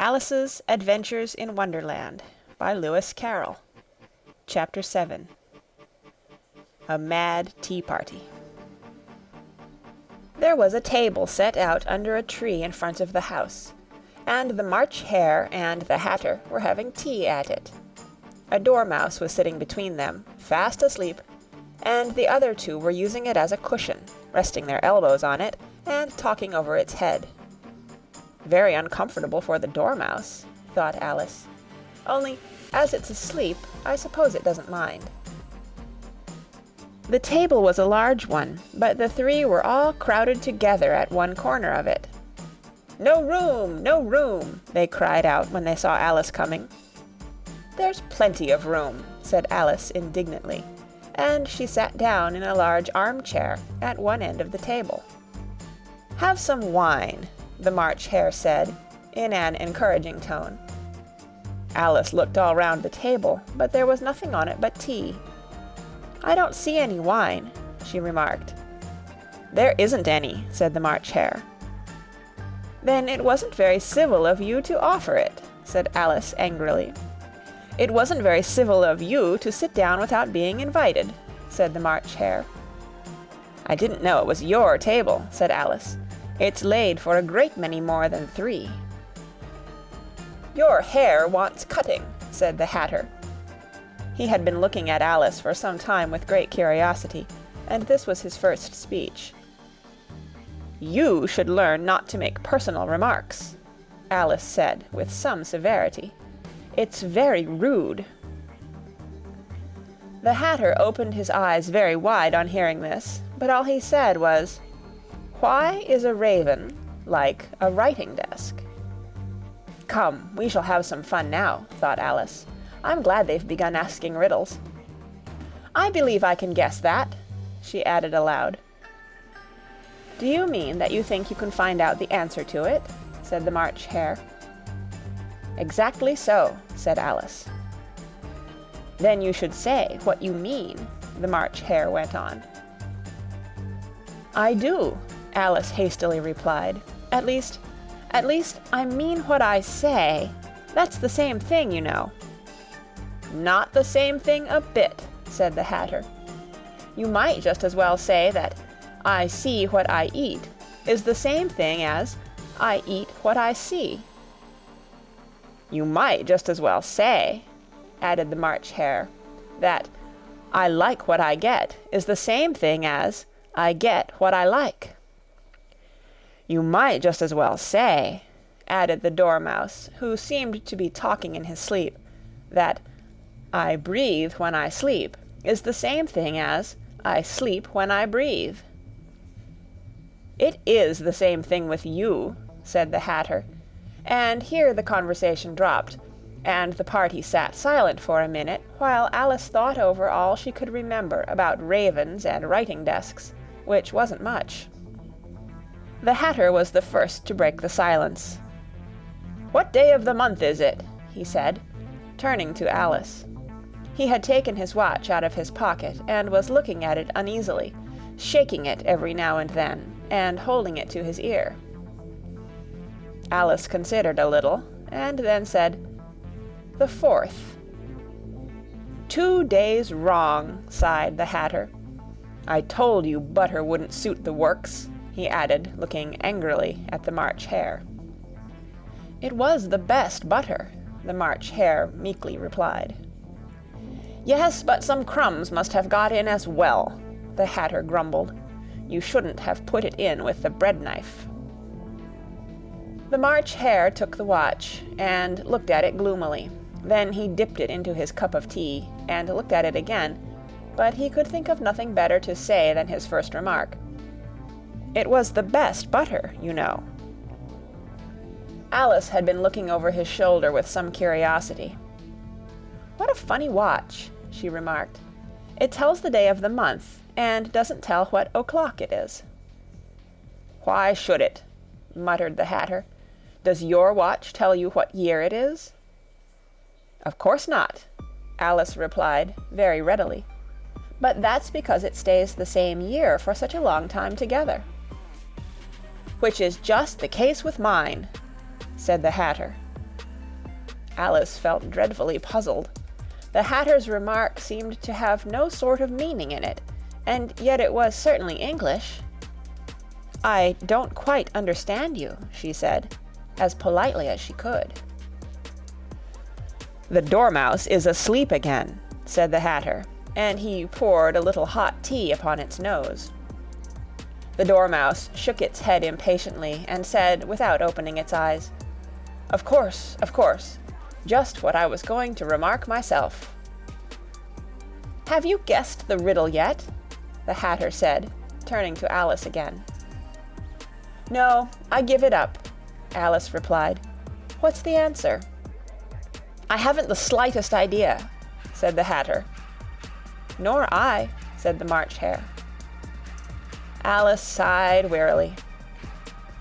Alice's Adventures in Wonderland by Lewis Carroll. Chapter 7. A Mad Tea Party. There was a table set out under a tree in front of the house, and the March Hare and the Hatter were having tea at it. A Dormouse was sitting between them, fast asleep, and the other two were using it as a cushion, resting their elbows on it and talking over its head. Very uncomfortable for the Dormouse, thought Alice. Only, as it's asleep, I suppose it doesn't mind. The table was a large one, but the three were all crowded together at one corner of it. "No room! No room!" they cried out when they saw Alice coming. "There's plenty of room," said Alice indignantly, and she sat down in a large armchair at one end of the table. "Have some wine," the March Hare said, in an encouraging tone. Alice looked all round the table, but there was nothing on it but tea. "I don't see any wine," she remarked. "There isn't any," said the March Hare. "Then it wasn't very civil of you to offer it," said Alice angrily. "It wasn't very civil of you to sit down without being invited," said the March Hare. "I didn't know it was your table," said Alice. "It's laid for a great many more than three." "Your hair wants cutting," said the Hatter. He had been looking at Alice for some time with great curiosity, and this was his first speech. "You should learn not to make personal remarks," Alice said with some severity. "It's very rude." The Hatter opened his eyes very wide on hearing this, but all he said was, "Why is a raven like a writing desk?" "Come, we shall have some fun now," thought Alice. "I'm glad they've begun asking riddles. I believe I can guess that," she added aloud. "Do you mean that you think you can find out the answer to it?" said the March Hare. "Exactly so," said Alice. "Then you should say what you mean," the March Hare went on. "I do," Alice hastily replied. At least, I mean what I say. That's the same thing, you know." "Not the same thing a bit," said the Hatter. "You might just as well say that I see what I eat is the same thing as I eat what I see." "You might just as well say," added the March Hare, "that I like what I get is the same thing as I get what I like." "You might just as well say," added the Dormouse, who seemed to be talking in his sleep, "that I breathe when I sleep is the same thing as I sleep when I breathe." "It is the same thing with you," said the Hatter, and here the conversation dropped, and the party sat silent for a minute while Alice thought over all she could remember about ravens and writing desks, which wasn't much. The Hatter was the first to break the silence. "What day of the month is it?" he said, turning to Alice. He had taken his watch out of his pocket and was looking at it uneasily, shaking it every now and then, and holding it to his ear. Alice considered a little, and then said, "The 4th." "2 days wrong," sighed the Hatter. "I told you butter wouldn't suit the works," he added, looking angrily at the March Hare. "It was the best butter," the March Hare meekly replied. "Yes, but some crumbs must have got in as well," the Hatter grumbled. "You shouldn't have put it in with the bread knife." The March Hare took the watch and looked at it gloomily. Then he dipped it into his cup of tea and looked at it again, but he could think of nothing better to say than his first remark. "It was the best butter, you know." Alice had been looking over his shoulder with some curiosity. "What a funny watch," she remarked. "It tells the day of the month, and doesn't tell what o'clock it is." "Why should it?" muttered the Hatter. "Does your watch tell you what year it is?" "Of course not," Alice replied very readily. "But that's because it stays the same year for such a long time together." "Which is just the case with mine," said the Hatter. Alice felt dreadfully puzzled. The Hatter's remark seemed to have no sort of meaning in it, and yet it was certainly English. "I don't quite understand you," she said, as politely as she could. "The Dormouse is asleep again," said the Hatter, and he poured a little hot tea upon its nose. The Dormouse shook its head impatiently and said, without opening its eyes, of course, just what I was going to remark myself." "Have you guessed the riddle yet?" the Hatter said, turning to Alice again. "No, I give it up," Alice replied. "What's the answer?" "I haven't the slightest idea," said the Hatter. "Nor I," said the March Hare. Alice sighed wearily.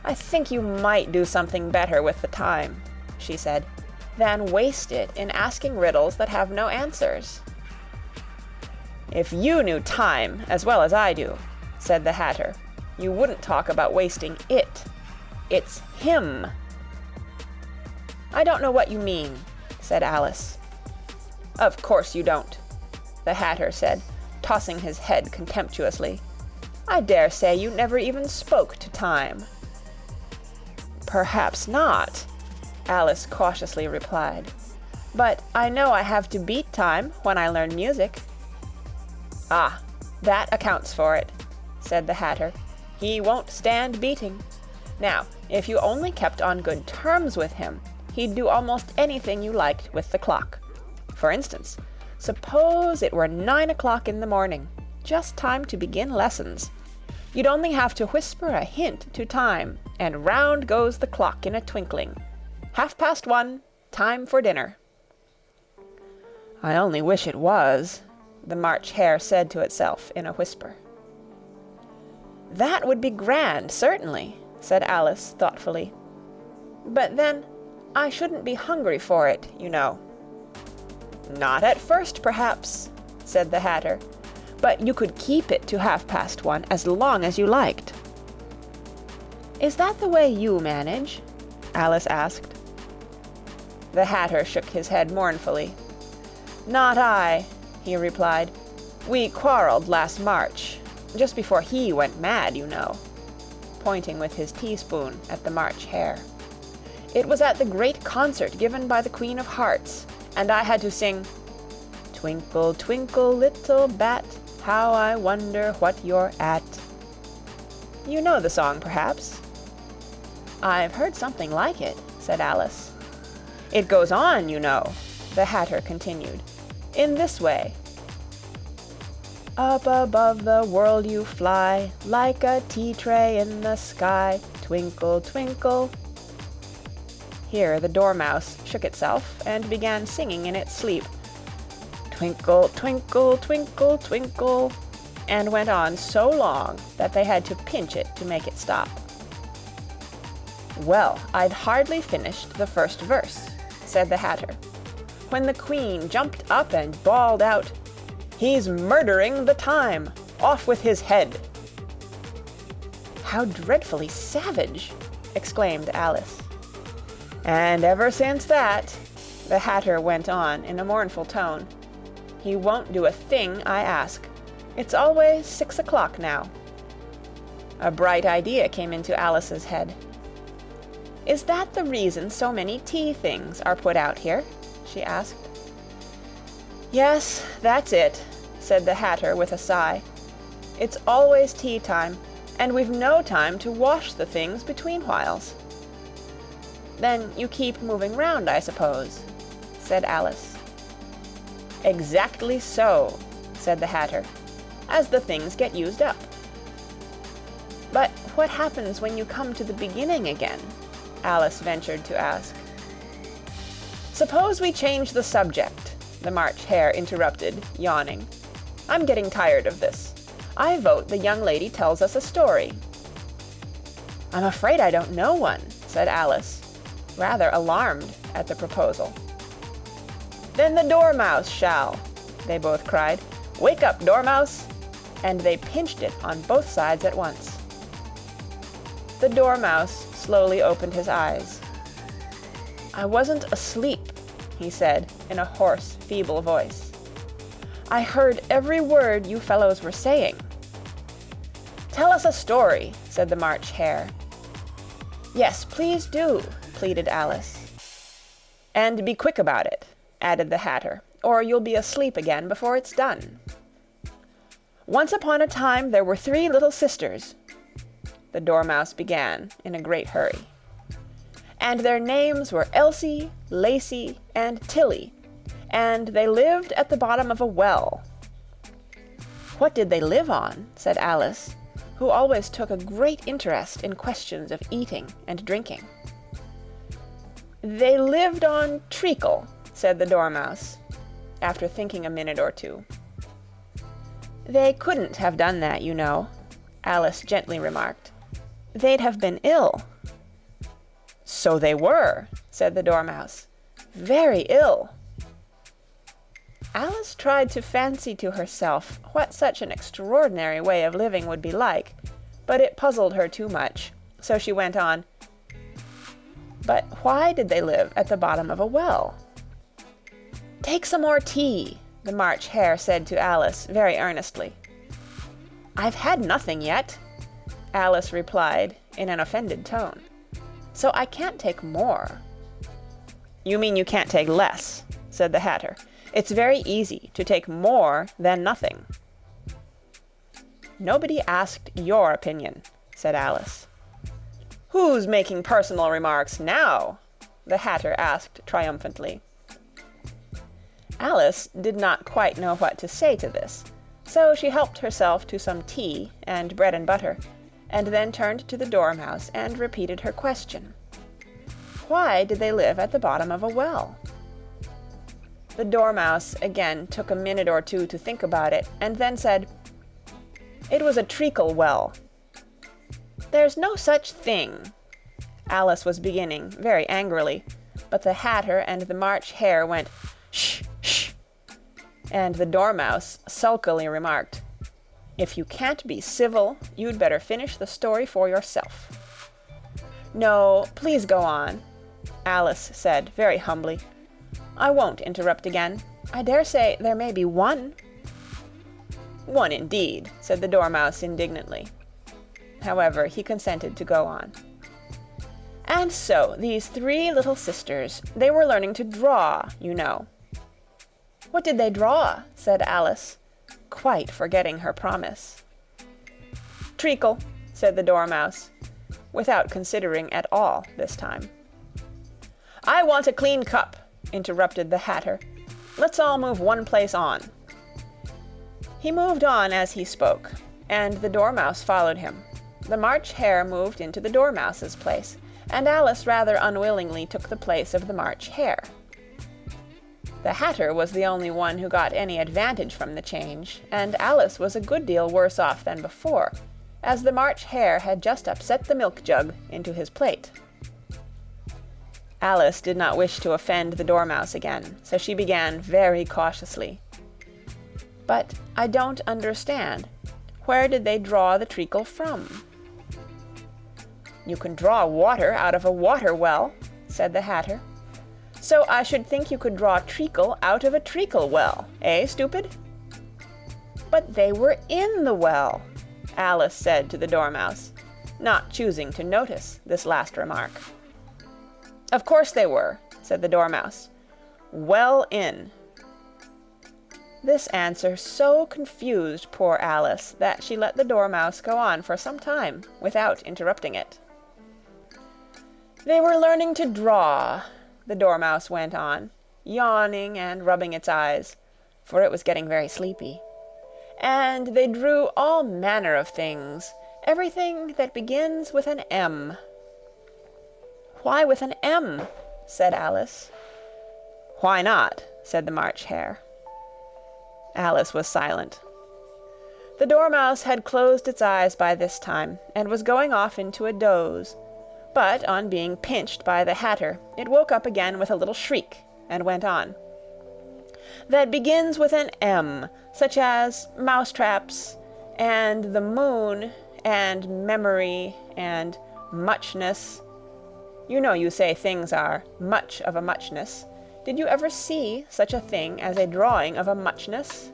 "I think you might do something better with the time," she said, "than waste it in asking riddles that have no answers." "If you knew time as well as I do," said the Hatter, "you wouldn't talk about wasting it. It's him." "I don't know what you mean," said Alice. "Of course you don't," the Hatter said, tossing his head contemptuously. "I dare say you never even spoke to time." "Perhaps not," Alice cautiously replied. "But I know I have to beat time when I learn music." "Ah, that accounts for it," said the Hatter. "He won't stand beating. Now, if you only kept on good terms with him, he'd do almost anything you liked with the clock. For instance, suppose it were 9 o'clock in the morning, just time to begin lessons. You'd only have to whisper a hint to time, and round goes the clock in a twinkling. 1:30, time for dinner." "I only wish it was," the March Hare said to itself in a whisper. "That would be grand, certainly," said Alice thoughtfully. "But then, I shouldn't be hungry for it, you know." "Not at first, perhaps," said the Hatter, "but you could keep it to 1:30 as long as you liked." "Is that the way you manage?" Alice asked. The Hatter shook his head mournfully. "Not I," he replied. "We quarreled last March, just before he went mad, you know," pointing with his teaspoon at the March Hare. "It was at the great concert given by the Queen of Hearts, and I had to sing, 'Twinkle, twinkle, little bat, how I wonder what you're at.' You know the song, perhaps?" "I've heard something like it," said Alice. "It goes on, you know," the Hatter continued, "in this way. Up above the world you fly, like a tea tray in the sky, twinkle, twinkle." Here the Dormouse shook itself and began singing in its sleep, "Twinkle, twinkle, twinkle, twinkle," and went on so long that they had to pinch it to make it stop. "Well, I'd hardly finished the first verse," said the Hatter, "when the Queen jumped up and bawled out, 'He's murdering the time! Off with his head!'" "How dreadfully savage!" exclaimed Alice. "And ever since that," the Hatter went on in a mournful tone, "he won't do a thing I ask. It's always 6 o'clock now." A bright idea came into Alice's head. "Is that the reason so many tea things are put out here?" she asked. "Yes, that's it," said the Hatter with a sigh. "It's always tea time, and we've no time to wash the things between whiles." "Then you keep moving round, I suppose," said Alice. "Exactly so," said the Hatter, "as the things get used up." "But what happens when you come to the beginning again?" Alice ventured to ask. "Suppose we change the subject," the March Hare interrupted, yawning. "I'm getting tired of this. I vote the young lady tells us a story." "I'm afraid I don't know one," said Alice, rather alarmed at the proposal. "Then the Dormouse shall," they both cried. "Wake up, Dormouse!" And they pinched it on both sides at once. The Dormouse slowly opened his eyes. "I wasn't asleep," he said, in a hoarse, feeble voice. "I heard every word you fellows were saying." "Tell us a story," said the March Hare. "Yes, please do," pleaded Alice. "And be quick about it," added the Hatter, "or you'll be asleep again before it's done." "Once upon a time there were 3 little sisters," the Dormouse began in a great hurry. "And their names were Elsie, Lacie, and Tilly, and they lived at the bottom of a well." "What did they live on?" said Alice, who always took a great interest in questions of eating and drinking. "They lived on treacle," said the Dormouse, after thinking a minute or two. "They couldn't have done that, you know," Alice gently remarked. "They'd have been ill." "So they were," said the Dormouse. "Very ill." Alice tried to fancy to herself what such an extraordinary way of living would be like, but it puzzled her too much, so she went on. "But why did they live at the bottom of a well?" "Take some more tea," the March Hare said to Alice very earnestly. "I've had nothing yet," Alice replied in an offended tone. "So I can't take more." "You mean you can't take less," said the Hatter. "It's very easy to take more than nothing." "Nobody asked your opinion," said Alice. "Who's making personal remarks now?" the Hatter asked triumphantly. Alice did not quite know what to say to this, so she helped herself to some tea and bread and butter, and then turned to the Dormouse and repeated her question. Why did they live at the bottom of a well? The Dormouse again took a minute or two to think about it, and then said, "It was a treacle well." "There's no such thing," Alice was beginning, very angrily, but the Hatter and the March Hare went, "Shh, shh," and the Dormouse sulkily remarked, "If you can't be civil, you'd better finish the story for yourself." "No, please go on," Alice said very humbly. "I won't interrupt again. I dare say there may be one." "One indeed," said the Dormouse indignantly. However, he consented to go on. "And so these 3 little sisters, they were learning to draw, you know." "What did they draw?" said Alice, quite forgetting her promise. "Treacle," said the Dormouse, without considering at all this time. "I want a clean cup," interrupted the Hatter. "Let's all move one place on." He moved on as he spoke, and the Dormouse followed him. The March Hare moved into the Dormouse's place, and Alice rather unwillingly took the place of the March Hare. The Hatter was the only one who got any advantage from the change, and Alice was a good deal worse off than before, as the March Hare had just upset the milk jug into his plate. Alice did not wish to offend the Dormouse again, so she began very cautiously. "But I don't understand. Where did they draw the treacle from?" "You can draw water out of a water well," said the Hatter. "So I should think you could draw treacle out of a treacle well, eh, stupid?" "But they were in the well," Alice said to the Dormouse, not choosing to notice this last remark. "Of course they were," said the Dormouse. "Well in." This answer so confused poor Alice that she let the Dormouse go on for some time without interrupting it. "They were learning to draw," the Dormouse went on, yawning and rubbing its eyes, for it was getting very sleepy. "And they drew all manner of things, everything that begins with an M." "Why with an M?" said Alice. "Why not?" said the March Hare. Alice was silent. The Dormouse had closed its eyes by this time, and was going off into a doze, but on being pinched by the Hatter, it woke up again with a little shriek, and went on. "That begins with an M, such as mousetraps, and the moon, and memory, and muchness. You know you say things are much of a muchness. Did you ever see such a thing as a drawing of a muchness?"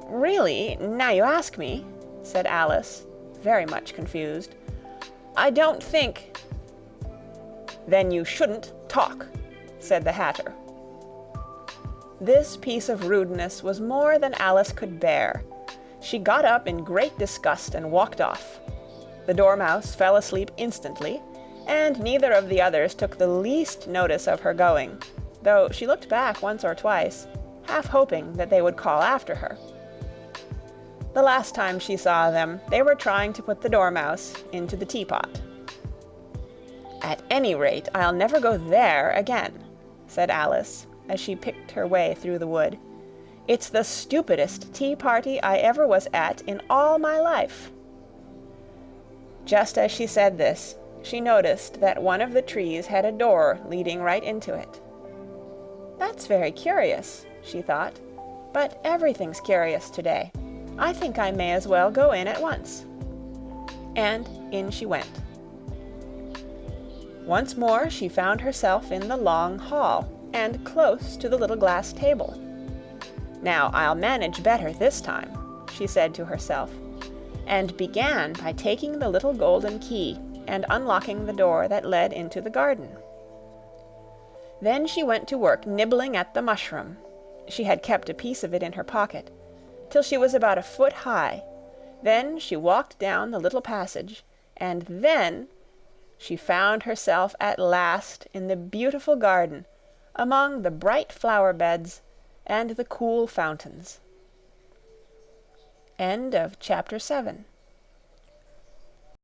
"Really, now you ask me," said Alice, very much confused, "I don't think—" "Then you shouldn't talk," said the Hatter. This piece of rudeness was more than Alice could bear. She got up in great disgust and walked off. The Dormouse fell asleep instantly, and neither of the others took the least notice of her going, though she looked back once or twice, half hoping that they would call after her. The last time she saw them, they were trying to put the Dormouse into the teapot. "At any rate, I'll never go there again," said Alice, as she picked her way through the wood. "It's the stupidest tea-party I ever was at in all my life." Just as she said this, she noticed that one of the trees had a door leading right into it. "That's very curious," she thought, "but everything's curious today. I think I may as well go in at once." And in she went. Once more she found herself in the long hall, and close to the little glass table. "Now I'll manage better this time," she said to herself, and began by taking the little golden key and unlocking the door that led into the garden. Then she went to work nibbling at the mushroom, she had kept a piece of it in her pocket, till she was about a foot high. Then she walked down the little passage, and then she found herself at last in the beautiful garden, among the bright flower beds and the cool fountains. End of Chapter 7.